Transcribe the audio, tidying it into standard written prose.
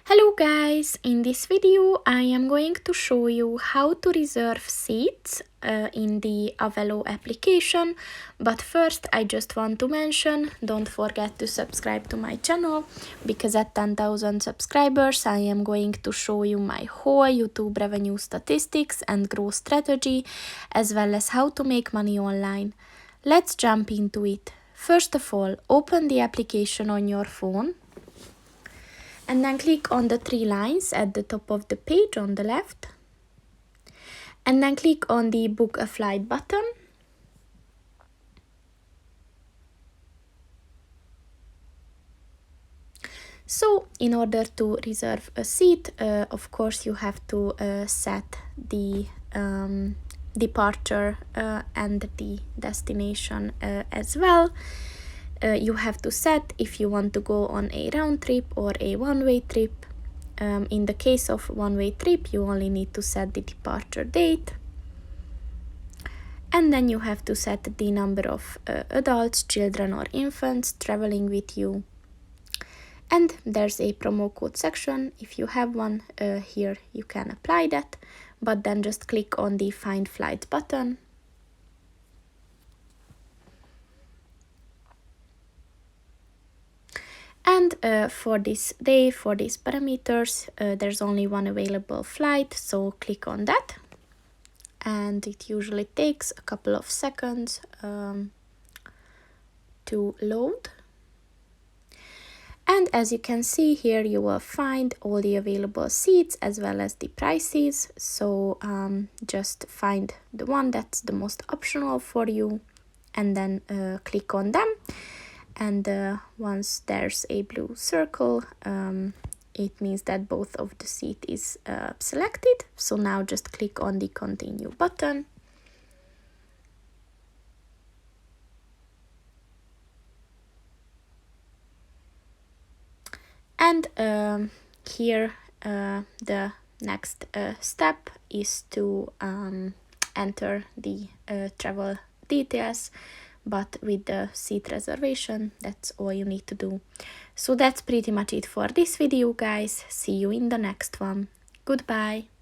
Hello guys, in this video I am going to show you how to reserve seats in the Avelo application, but first I just want to mention, don't forget to subscribe to my channel, because at 10,000 subscribers I am going to show you my whole YouTube revenue statistics and growth strategy, as well as how to make money online. Let's jump into it. First of all, open the application on your phone. And then click on the three lines at the top of the page on the left. And then click on the book a flight button. So in order to reserve a seat, of course you have to set the departure and the destination as well. You have to set if you want to go on a round trip or a one-way trip. In the case of one-way trip, you only need to set the departure date. And then you have to set the number of adults, children or infants traveling with you. And there's a promo code section. If you have one here, you can apply that. But then just click on the Find Flights button. And for this day, for these parameters, there's only one available flight, so click on that. And it usually takes a couple of seconds to load. And as you can see here, you will find all the available seats as well as the prices. So just find the one that's the most optional for you and then click on them. And once there's a blue circle, it means that both of the seat is selected. So now just click on the continue button. And here the next step is to enter the travel details. But with the seat reservation, that's all you need to do. So that's pretty much it for this video, guys. See you in the next one. Goodbye.